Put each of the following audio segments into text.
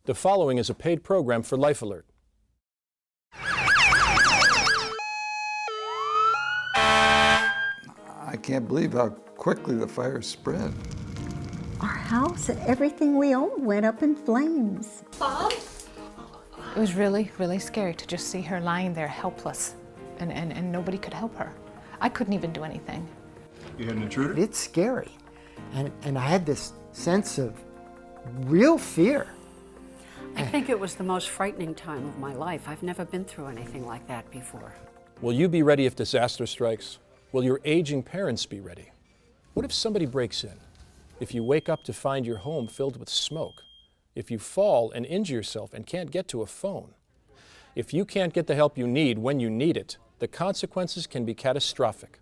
The following is a paid program for Life Alert. I can't believe how quickly the fire spread. Our house and everything we owned went up in flames. Mom? It was really, really scary to just see her lying there helpless and nobody could help her. I couldn't even do anything. You had an intruder? It's scary. And I had this sense of real fear. I think it was the most frightening time of my life. I've never been through anything like that before. Will you be ready if disaster strikes? Will your aging parents be ready? What if somebody breaks in? If you wake up to find your home filled with smoke? If you fall and injure yourself and can't get to a phone? If you can't get the help you need when you need it, the consequences can be catastrophic.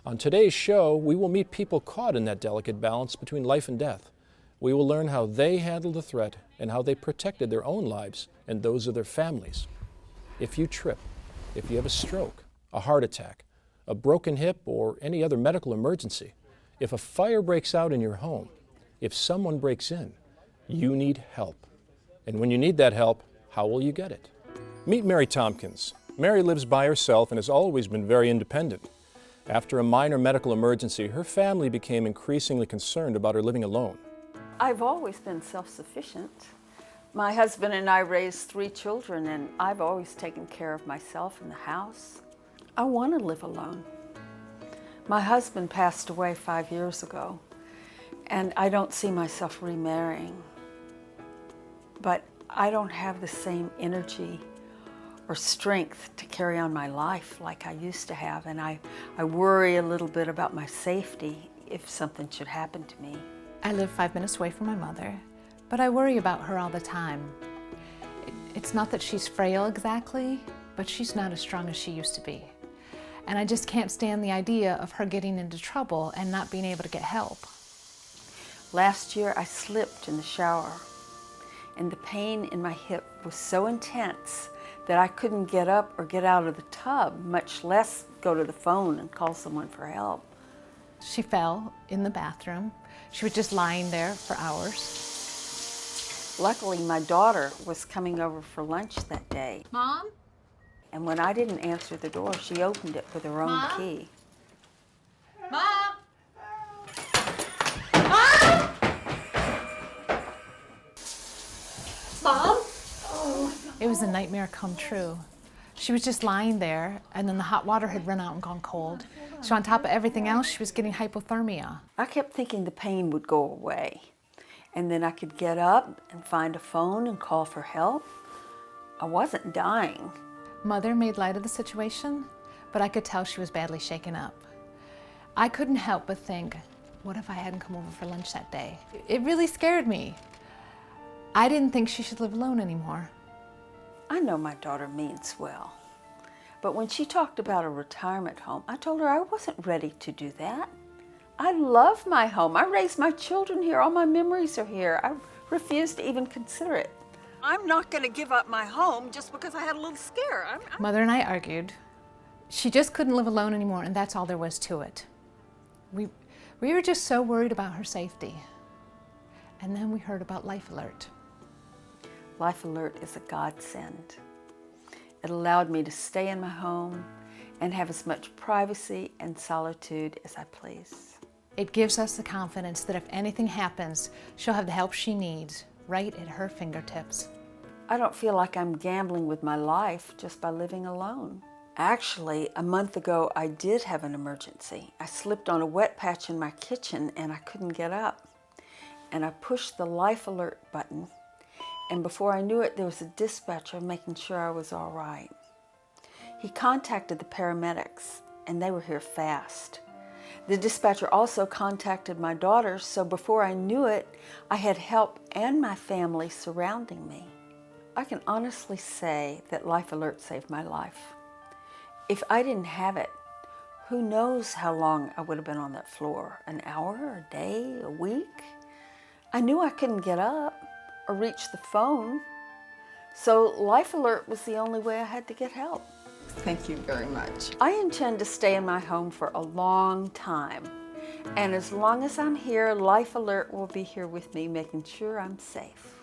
On today's show, we will meet people caught in that delicate balance between life and death. We will learn how they handled the threat and how they protected their own lives and those of their families. If you trip, if you have a stroke, a heart attack, a broken hip, or any other medical emergency, if a fire breaks out in your home, if someone breaks in, you need help. And when you need that help, how will you get it? Meet Mary Tompkins. Mary lives by herself and has always been very independent. After a minor medical emergency, her family became increasingly concerned about her living alone. I've always been self-sufficient. My husband and I raised 3 children, and I've always taken care of myself in the house. I want to live alone. My husband passed away 5 years ago, and I don't see myself remarrying. But I don't have the same energy or strength to carry on my life like I used to have, and I worry a little bit about my safety if something should happen to me. I live 5 minutes away from my mother, but I worry about her all the time. It's not that she's frail exactly, but she's not as strong as she used to be. And I just can't stand the idea of her getting into trouble and not being able to get help. Last year I slipped in the shower, and the pain in my hip was so intense that I couldn't get up or get out of the tub, much less go to the phone and call someone for help. She fell in the bathroom. She was just lying there for hours. Luckily, my daughter was coming over for lunch that day. Mom? And when I didn't answer the door, she opened it with her own Mom? key. Mom? Mom? Mom? It was a nightmare come true. She was just lying there, and then the hot water had run out and gone cold. So on top of everything else, she was getting hypothermia. I kept thinking the pain would go away, and then I could get up and find a phone and call for help. I wasn't dying. Mother made light of the situation, but I could tell she was badly shaken up. I couldn't help but think, what if I hadn't come over for lunch that day? It really scared me. I didn't think she should live alone anymore. I know my daughter means well, but when she talked about a retirement home, I told her I wasn't ready to do that. I love my home. I raised my children here. All my memories are here. I refuse to even consider it. I'm not going to give up my home just because I had a little scare. Mother and I argued. She just couldn't live alone anymore, and that's all there was to it. We were just so worried about her safety. And then we heard about Life Alert. Life Alert is a godsend. It allowed me to stay in my home and have as much privacy and solitude as I please. It gives us the confidence that if anything happens, she'll have the help she needs right at her fingertips. I don't feel like I'm gambling with my life just by living alone. Actually, a month ago, I did have an emergency. I slipped on a wet patch in my kitchen and I couldn't get up. And I pushed the Life Alert button, and before I knew it, there was a dispatcher making sure I was all right. He contacted the paramedics, and they were here fast. The dispatcher also contacted my daughter, so before I knew it, I had help and my family surrounding me. I can honestly say that Life Alert saved my life. If I didn't have it, who knows how long I would have been on that floor? An hour, a day, a week? I knew I couldn't get up or reach the phone, so Life Alert was the only way I had to get help. Thank you very much. I intend to stay in my home for a long time, and as long as I'm here, Life Alert will be here with me, making sure I'm safe.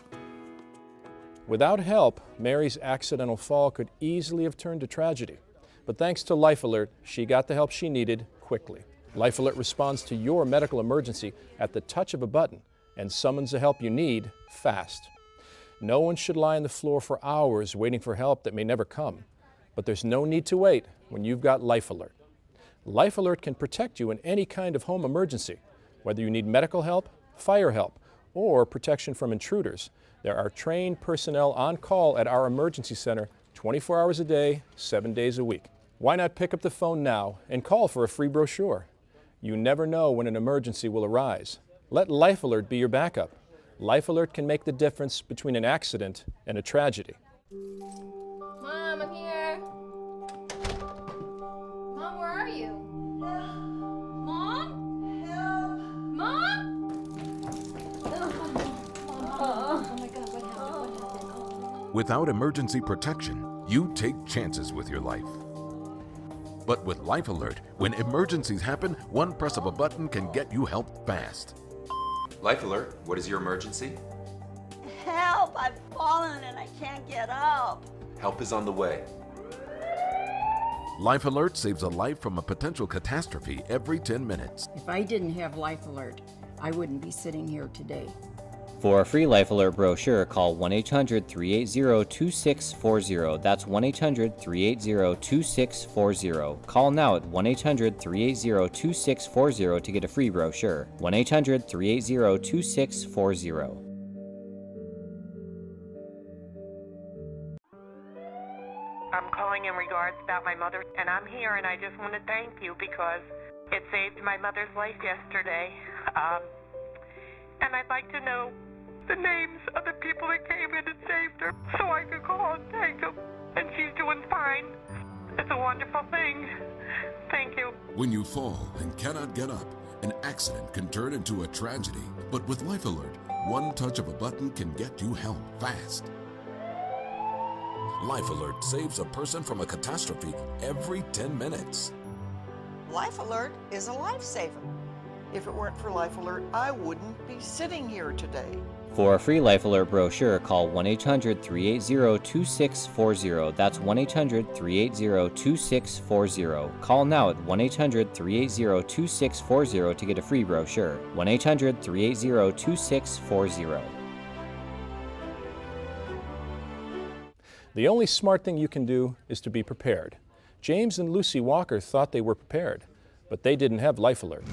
Without help, Mary's accidental fall could easily have turned to tragedy. But thanks to Life Alert, she got the help she needed quickly. Life Alert responds to your medical emergency at the touch of a button and summons the help you need fast. No one should lie on the floor for hours waiting for help that may never come. But there's no need to wait when you've got Life Alert. Life Alert can protect you in any kind of home emergency. Whether you need medical help, fire help, or protection from intruders, there are trained personnel on call at our emergency center 24 hours a day, 7 days a week. Why not pick up the phone now and call for a free brochure? You never know when an emergency will arise. Let Life Alert be your backup. Life Alert can make the difference between an accident and a tragedy. Mom, I'm here. Mom, where are you? Mom? Help. Mom? Oh my God, what happened? Without emergency protection, you take chances with your life. But with Life Alert, when emergencies happen, one press of a button can get you help fast. Life Alert, what is your emergency? Help! I've fallen and I can't get up. Help is on the way. Life Alert saves a life from a potential catastrophe every 10 minutes. If I didn't have Life Alert, I wouldn't be sitting here today. For a free Life Alert brochure, call 1-800-380-2640. That's 1-800-380-2640. Call now at 1-800-380-2640 to get a free brochure. 1-800-380-2640. I'm calling in regards about my mother, and I'm here, and I just want to thank you because it saved my mother's life yesterday. And I'd like to know the names of the people that came in and saved her so I could call and thank them. And she's doing fine. It's a wonderful thing. Thank you. When you fall and cannot get up, an accident can turn into a tragedy. But with Life Alert, one touch of a button can get you help fast. Life Alert saves a person from a catastrophe every 10 minutes. Life Alert is a lifesaver. If it weren't for Life Alert, I wouldn't be sitting here today. For a free Life Alert brochure, call 1-800-380-2640. That's 1-800-380-2640. Call now at 1-800-380-2640 to get a free brochure. 1-800-380-2640. The only smart thing you can do is to be prepared. James and Lucy Walker thought they were prepared, but they didn't have Life Alert.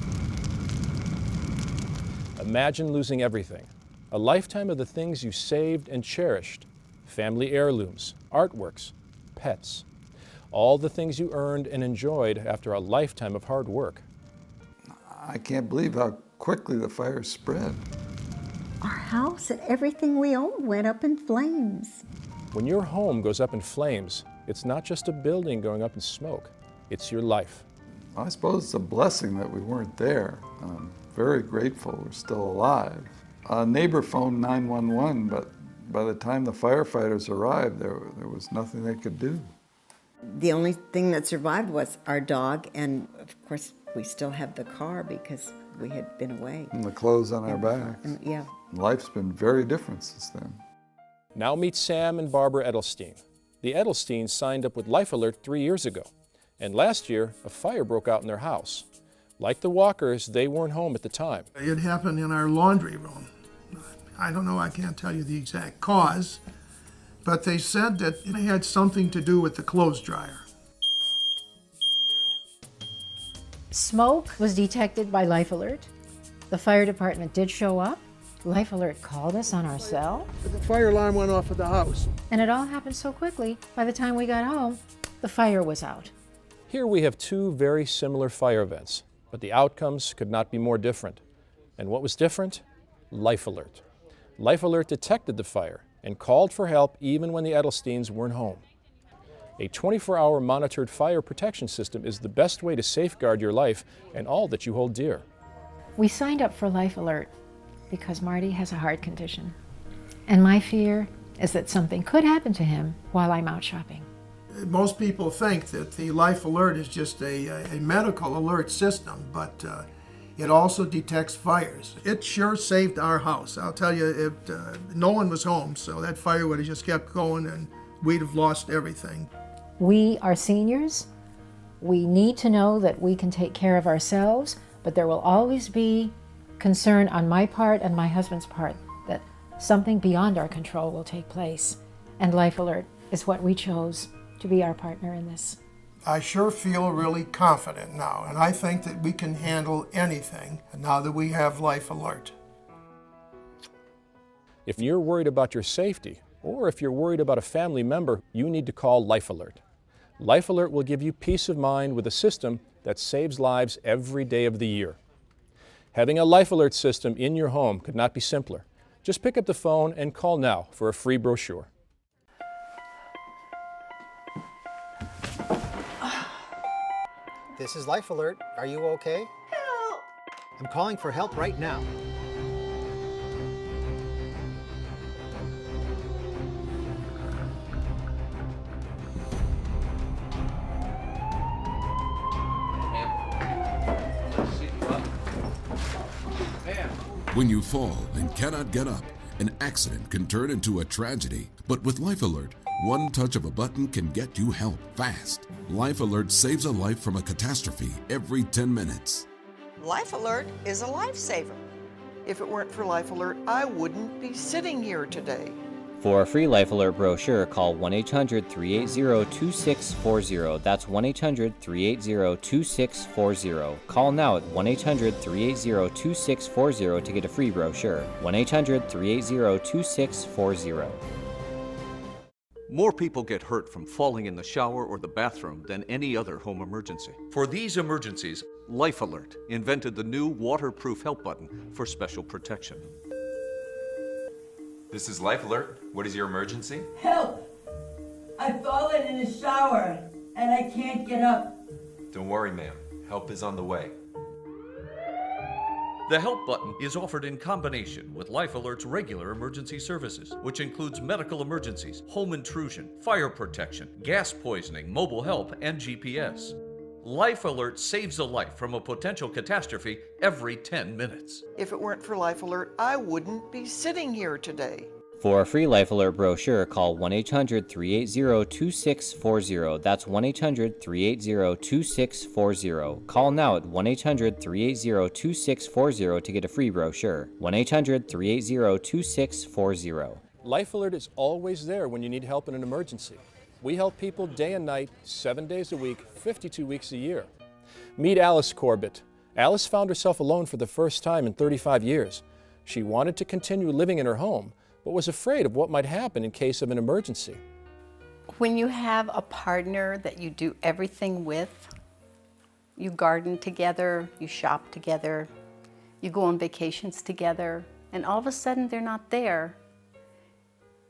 Imagine losing everything. A lifetime of the things you saved and cherished. Family heirlooms, artworks, pets. All the things you earned and enjoyed after a lifetime of hard work. I can't believe how quickly the fire spread. Our house and everything we owned went up in flames. When your home goes up in flames, it's not just a building going up in smoke. It's your life. I suppose it's a blessing that we weren't there. I'm very grateful we're still alive. A neighbor phoned 911, but by the time the firefighters arrived, there was nothing they could do. The only thing that survived was our dog, and of course we still have the car because we had been away. And the clothes on our backs. Yeah. Life's been very different since then. Now meet Sam and Barbara Edelstein. The Edelsteins signed up with Life Alert 3 years ago, and last year a fire broke out in their house. Like the Walkers, they weren't home at the time. It happened in our laundry room. I don't know, I can't tell you the exact cause, but they said that it had something to do with the clothes dryer. Smoke was detected by Life Alert. The fire department did show up. Life Alert called us on our cell. The fire alarm went off at the house. And it all happened so quickly, by the time we got home, the fire was out. Here we have two very similar fire events, but the outcomes could not be more different. And what was different? Life Alert. Life Alert detected the fire and called for help even when the Edelsteins weren't home. A 24-hour monitored fire protection system is the best way to safeguard your life and all that you hold dear. We signed up for Life Alert because Marty has a heart condition. And my fear is that something could happen to him while I'm out shopping. Most people think that the Life Alert is just a medical alert system, but It also detects fires. It sure saved our house. I'll tell you, no one was home, so that fire would have just kept going and we'd have lost everything. We are seniors. We need to know that we can take care of ourselves, but there will always be concern on my part and my husband's part that something beyond our control will take place. And Life Alert is what we chose to be our partner in this. I sure feel really confident now, and I think that we can handle anything now that we have Life Alert. If you're worried about your safety, or if you're worried about a family member, you need to call Life Alert. Life Alert will give you peace of mind with a system that saves lives every day of the year. Having a Life Alert system in your home could not be simpler. Just pick up the phone and call now for a free brochure. This is Life Alert. Are you okay? Help! I'm calling for help right now. When you fall and cannot get up, an accident can turn into a tragedy. But with Life Alert, one touch of a button can get you help fast. Life Alert saves a life from a catastrophe every 10 minutes. Life Alert is a lifesaver. If it weren't for Life Alert, I wouldn't be sitting here today. For a free Life Alert brochure, call 1-800-380-2640. That's 1-800-380-2640. Call now at 1-800-380-2640 to get a free brochure. 1-800-380-2640. More people get hurt from falling in the shower or the bathroom than any other home emergency. For these emergencies, Life Alert invented the new waterproof help button for special protection. This is Life Alert. What is your emergency? Help! I've fallen in the shower and I can't get up. Don't worry, ma'am. Help is on the way. The help button is offered in combination with Life Alert's regular emergency services, which includes medical emergencies, home intrusion, fire protection, gas poisoning, mobile help, and GPS. Life Alert saves a life from a potential catastrophe every 10 minutes. If it weren't for Life Alert, I wouldn't be sitting here today. For a free Life Alert brochure, call 1-800-380-2640. That's 1-800-380-2640. Call now at 1-800-380-2640 to get a free brochure. 1-800-380-2640. Life Alert is always there when you need help in an emergency. We help people day and night, 7 days a week, 52 weeks a year. Meet Alice Corbett. Alice found herself alone for the first time in 35 years. She wanted to continue living in her home, but was afraid of what might happen in case of an emergency. When you have a partner that you do everything with, you garden together, you shop together, you go on vacations together, and all of a sudden they're not there,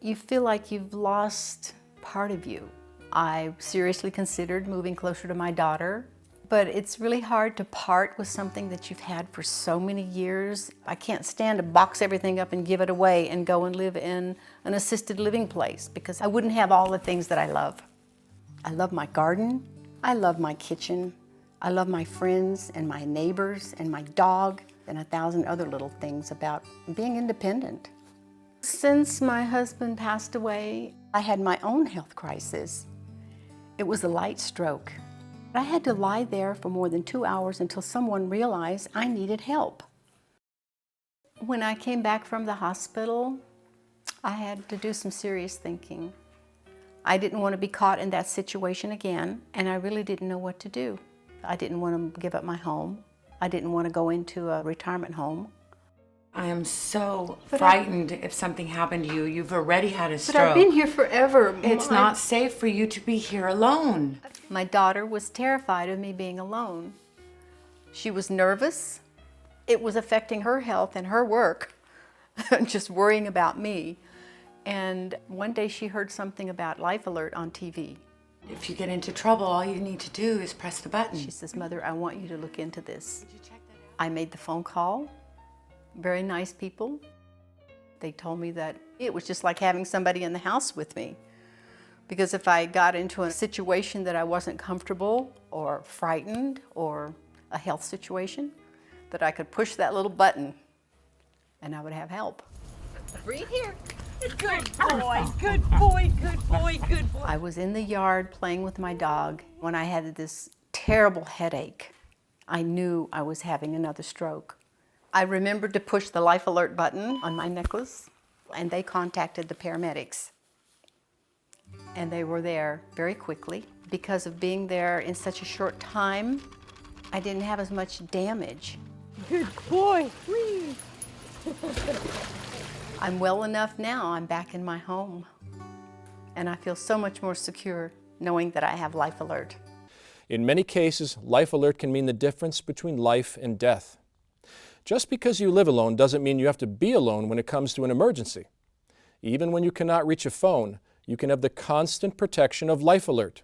you feel like you've lost part of you. I seriously considered moving closer to my daughter, but it's really hard to part with something that you've had for so many years. I can't stand to box everything up and give it away and go and live in an assisted living place because I wouldn't have all the things that I love. I love my garden, I love my kitchen, I love my friends and my neighbors and my dog and 1,000 other little things about being independent. Since my husband passed away, I had my own health crisis. It was a light stroke. I had to lie there for more than 2 hours until someone realized I needed help. When I came back from the hospital, I had to do some serious thinking. I didn't want to be caught in that situation again, and I really didn't know what to do. I didn't want to give up my home. I didn't want to go into a retirement home. I am so frightened if something happened to you. You've already had a stroke. But I've been here forever. It's not safe for you to be here alone. My daughter was terrified of me being alone. She was nervous. It was affecting her health and her work, just worrying about me. And one day she heard something about Life Alert on TV. If you get into trouble, all you need to do is press the button. She says, "Mother, I want you to look into this." Did you check that out? I made the phone call. Very nice people. They told me that it was just like having somebody in the house with me. Because if I got into a situation that I wasn't comfortable or frightened or a health situation, that I could push that little button and I would have help. Breathe here. Good boy, good boy, good boy, good boy. I was in the yard playing with my dog when I had this terrible headache. I knew I was having another stroke. I remembered to push the life alert button on my necklace, and they contacted the paramedics. And they were there very quickly. Because of being there in such a short time, I didn't have as much damage. Good boy, please. I'm well enough now. I'm back in my home. And I feel so much more secure knowing that I have Life Alert. In many cases, Life Alert can mean the difference between life and death. Just because you live alone doesn't mean you have to be alone when it comes to an emergency. Even when you cannot reach a phone, you can have the constant protection of Life Alert.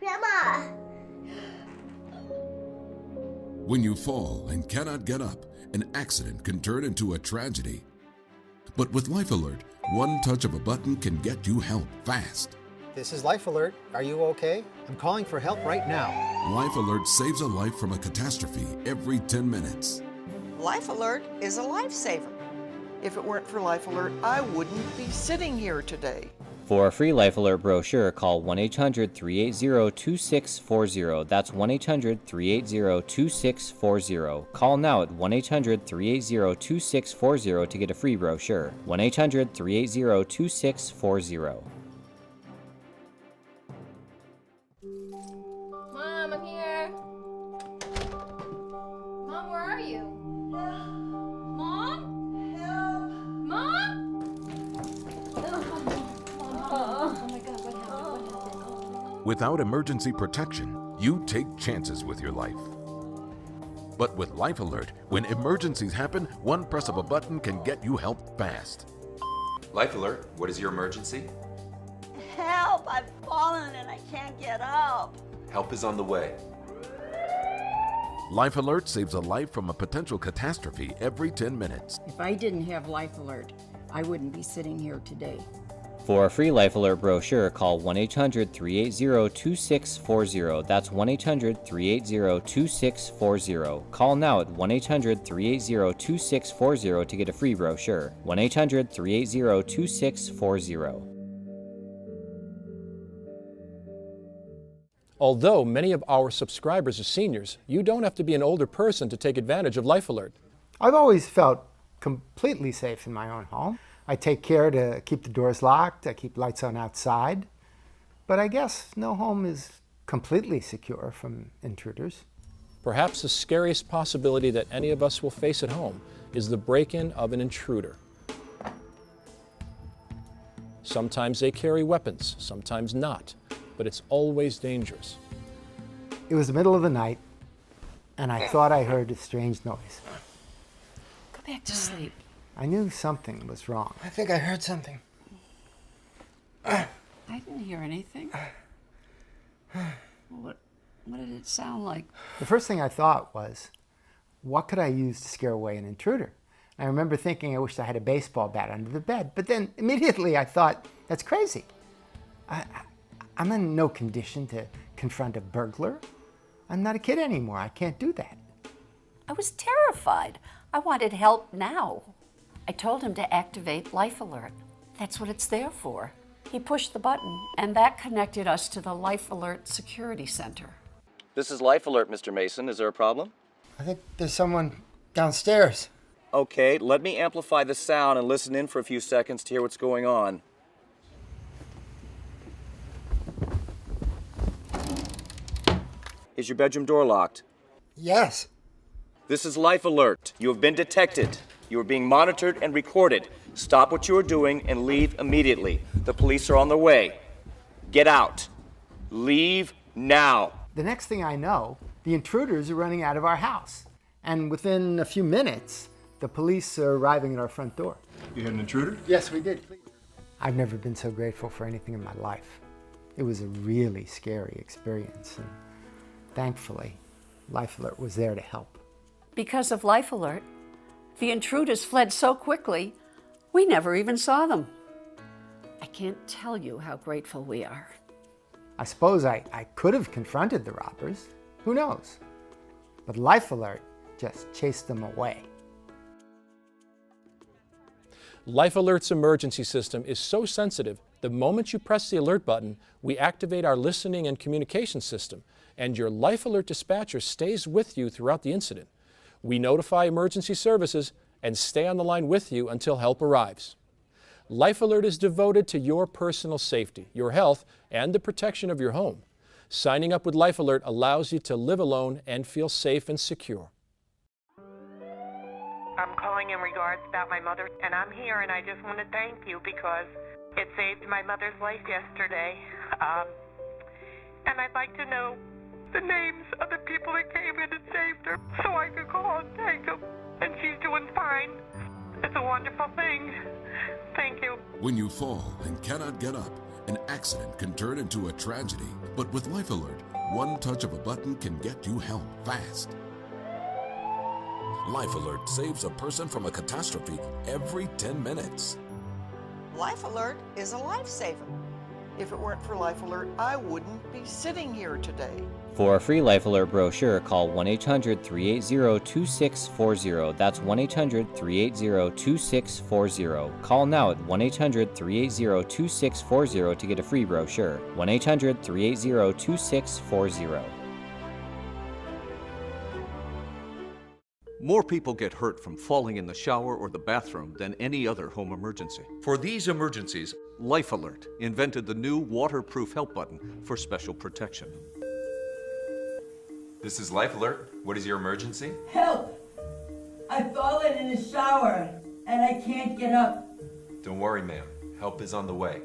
Grandma! When you fall and cannot get up, an accident can turn into a tragedy. But with Life Alert, one touch of a button can get you help fast. This is Life Alert. Are you okay? I'm calling for help right now. Life Alert saves a life from a catastrophe every 10 minutes. Life Alert is a lifesaver. If it weren't for Life Alert, I wouldn't be sitting here today. For a free Life Alert brochure, call 1-800-380-2640. That's 1-800-380-2640. Call now at 1-800-380-2640 to get a free brochure. 1-800-380-2640. Mom, I'm here. Mom, where are you? Mom? Help. Mom? Oh my God, what happened? Without emergency protection, you take chances with your life. But with Life Alert, when emergencies happen, one press of a button can get you help fast. Life Alert, what is your emergency? Help, I've fallen and I can't get up. Help is on the way. Life Alert saves a life from a potential catastrophe every 10 minutes. If I didn't have Life Alert, I wouldn't be sitting here today. For a free Life Alert brochure, call 1-800-380-2640. That's 1-800-380-2640. Call now at 1-800-380-2640 to get a free brochure. 1-800-380-2640. Although many of our subscribers are seniors, you don't have to be an older person to take advantage of Life Alert. I've always felt completely safe in my own home. I take care to keep the doors locked, I keep lights on outside. But I guess no home is completely secure from intruders. Perhaps the scariest possibility that any of us will face at home is the break-in of an intruder. Sometimes they carry weapons, sometimes not, but it's always dangerous. It was the middle of the night, and I thought I heard a strange noise. Go back to sleep. I knew something was wrong. I think I heard something. I didn't hear anything. What did it sound like? The first thing I thought was, what could I use to scare away an intruder? I remember thinking I wished I had a baseball bat under the bed, but then immediately I thought, that's crazy. I'm in no condition to confront a burglar. I'm not a kid anymore. I can't do that. I was terrified. I wanted help now. I told him to activate Life Alert. That's what it's there for. He pushed the button, and that connected us to the Life Alert Security Center. This is Life Alert, Mr. Mason. Is there a problem? I think there's someone downstairs. Okay, let me amplify the sound and listen in for a few seconds to hear what's going on. Is your bedroom door locked? Yes. This is Life Alert. You have been detected. You are being monitored and recorded. Stop what you are doing and leave immediately. The police are on their way. Get out. Leave now. The next thing I know, the intruders are running out of our house. And within a few minutes, the police are arriving at our front door. You had an intruder? Yes, we did. I've never been so grateful for anything in my life. It was a really scary experience. And thankfully, Life Alert was there to help. Because of Life Alert, the intruders fled so quickly, we never even saw them. I can't tell you how grateful we are. I suppose I could have confronted the robbers. Who knows? But Life Alert just chased them away. Life Alert's emergency system is so sensitive, the moment you press the alert button, we activate our listening and communication system, and your Life Alert dispatcher stays with you throughout the incident. We notify emergency services and stay on the line with you until help arrives. Life Alert is devoted to your personal safety, your health, and the protection of your home. Signing up with Life Alert allows you to live alone and feel safe and secure. I'm calling in regards about my mother, and I'm here, and I just want to thank you because it saved my mother's life yesterday. And I'd like to know the names of the people that came in and saved her so I could call and thank them. And she's doing fine. It's a wonderful thing. Thank you. When you fall and cannot get up, an accident can turn into a tragedy. But with Life Alert, one touch of a button can get you help fast. Life Alert saves a person from a catastrophe every 10 minutes. Life Alert is a lifesaver. If it weren't for Life Alert, I wouldn't be sitting here today. For a free Life Alert brochure, call 1-800-380-2640. That's 1-800-380-2640. Call now at 1-800-380-2640 to get a free brochure. 1-800-380-2640. More people get hurt from falling in the shower or the bathroom than any other home emergency. For these emergencies, Life Alert invented the new waterproof help button for special protection. This is Life Alert. What is your emergency? Help! I've fallen in the shower and I can't get up. Don't worry, ma'am. Help is on the way.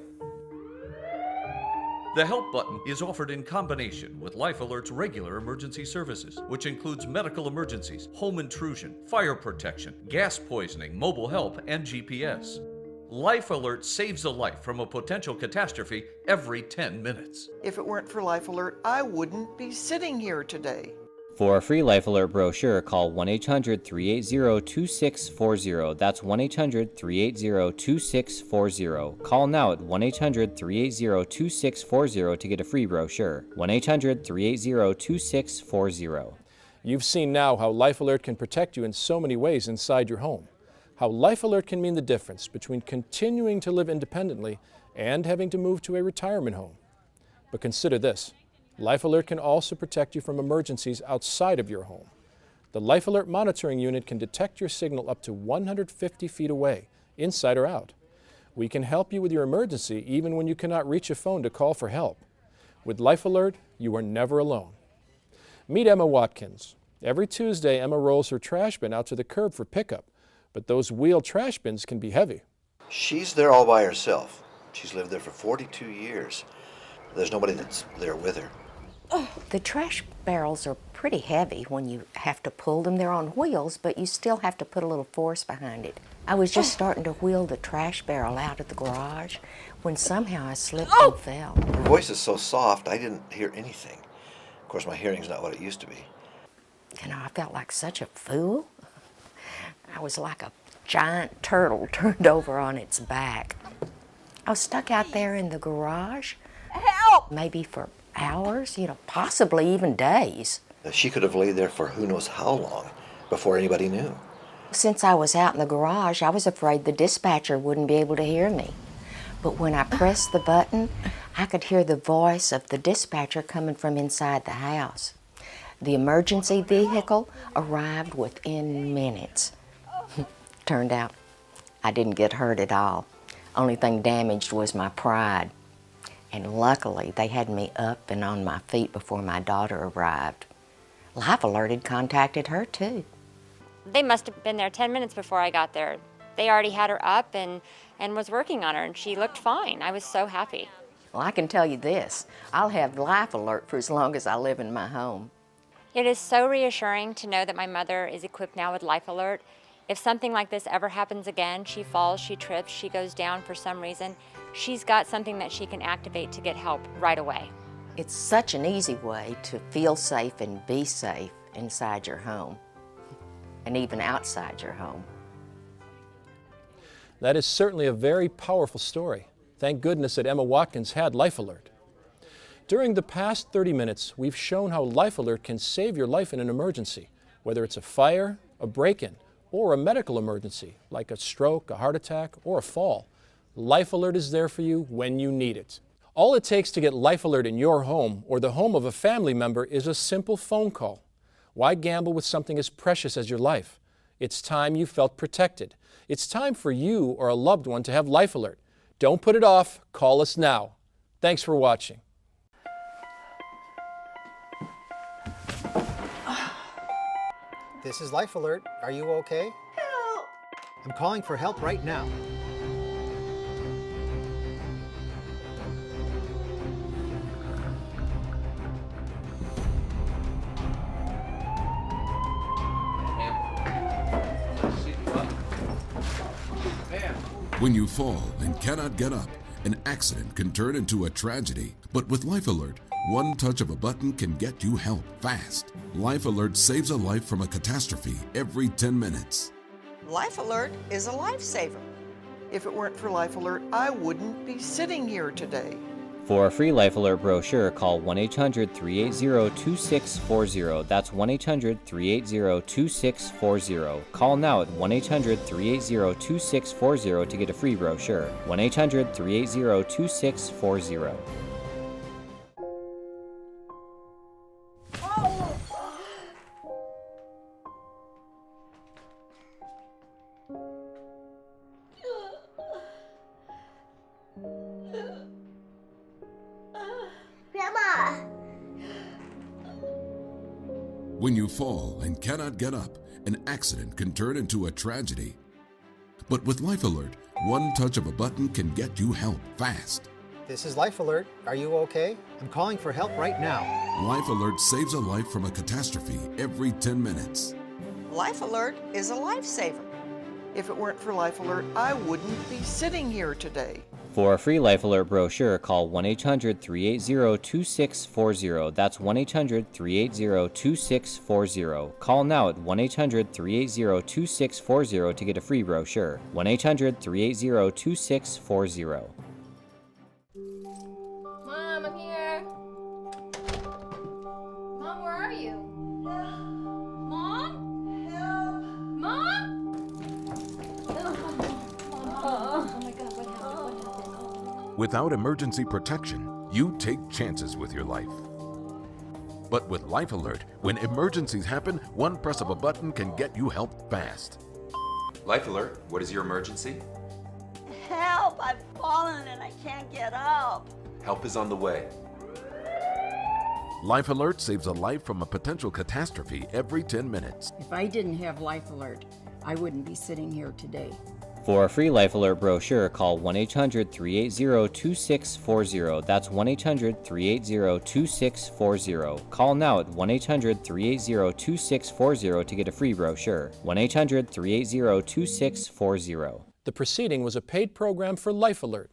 The help button is offered in combination with Life Alert's regular emergency services, which includes medical emergencies, home intrusion, fire protection, gas poisoning, mobile help, and GPS. Life Alert saves a life from a potential catastrophe every 10 minutes. If it weren't for Life Alert, I wouldn't be sitting here today. For a free Life Alert brochure, call 1-800-380-2640. That's 1-800-380-2640. Call now at 1-800-380-2640 to get a free brochure. 1-800-380-2640. You've seen now how Life Alert can protect you in so many ways inside your home. How Life Alert can mean the difference between continuing to live independently and having to move to a retirement home. But consider this. Life Alert can also protect you from emergencies outside of your home. The Life Alert monitoring unit can detect your signal up to 150 feet away, inside or out. We can help you with your emergency even when you cannot reach a phone to call for help. With Life Alert, you are never alone. Meet Emma Watkins. Every Tuesday, Emma rolls her trash bin out to the curb for pickup, but those wheeled trash bins can be heavy. She's there all by herself. She's lived there for 42 years. There's nobody that's there with her. The trash barrels are pretty heavy when you have to pull them. They're on wheels, but you still have to put a little force behind it. I was just starting to wheel the trash barrel out of the garage when somehow I slipped and fell. Her voice is so soft, I didn't hear anything. Of course, my hearing's not what it used to be. You know, I felt like such a fool. I was like a giant turtle turned over on its back. I was stuck out there in the garage. Help! Maybe for hours, you know, possibly even days. She could have laid there for who knows how long before anybody knew. Since I was out in the garage, I was afraid the dispatcher wouldn't be able to hear me. But when I pressed the button, I could hear the voice of the dispatcher coming from inside the house. The emergency vehicle arrived within minutes. Turned out I didn't get hurt at all. Only thing damaged was my pride. And luckily, they had me up and on my feet before my daughter arrived. Life Alert had contacted her, too. They must have been there 10 minutes before I got there. They already had her up and was working on her, and she looked fine. I was so happy. Well, I can tell you this. I'll have Life Alert for as long as I live in my home. It is so reassuring to know that my mother is equipped now with Life Alert. If something like this ever happens again, she falls, she trips, she goes down for some reason, she's got something that she can activate to get help right away. It's such an easy way to feel safe and be safe inside your home. and even outside your home. That is certainly a very powerful story. Thank goodness that Emma Watkins had Life Alert. During the past 30 minutes, we've shown how Life Alert can save your life in an emergency, whether it's a fire, a break-in, or a medical emergency, like a stroke, a heart attack, or a fall. Life Alert is there for you when you need it. All it takes to get Life Alert in your home or the home of a family member is a simple phone call. Why gamble with something as precious as your life? It's time you felt protected. It's time for you or a loved one to have Life Alert. Don't put it off. Call us now. Thanks for watching. This is Life Alert. Are you okay? Help! I'm calling for help right now. When you fall and cannot get up, an accident can turn into a tragedy. But with Life Alert, one touch of a button can get you help fast. Life Alert saves a life from a catastrophe every 10 minutes. Life Alert is a lifesaver. If it weren't for Life Alert, I wouldn't be sitting here today. For a free Life Alert brochure, call 1-800-380-2640. That's 1-800-380-2640. Call now at 1-800-380-2640 to get a free brochure. 1-800-380-2640. Grandma! When you fall and cannot get up, an accident can turn into a tragedy. But with Life Alert, one touch of a button can get you help fast. This is Life Alert. Are you okay? I'm calling for help right now. Life Alert saves a life from a catastrophe every 10 minutes. Life Alert is a lifesaver. If it weren't for Life Alert, I wouldn't be sitting here today. For a free Life Alert brochure, call 1-800-380-2640. That's 1-800-380-2640. Call now at 1-800-380-2640 to get a free brochure. 1-800-380-2640. Mom, I'm here. Mom, where are you? Mom? Help! Mom? Oh my God, what happened? Without emergency protection, you take chances with your life. But with Life Alert, when emergencies happen, one press of a button can get you help fast. Life Alert, what is your emergency? Help! I've fallen and I can't get up. Help is on the way. Life Alert saves a life from a potential catastrophe every 10 minutes. If I didn't have Life Alert, I wouldn't be sitting here today. For a free Life Alert brochure, call 1-800-380-2640. That's 1-800-380-2640. Call now at 1-800-380-2640 to get a free brochure. 1-800-380-2640. The proceeding was a paid program for Life Alert.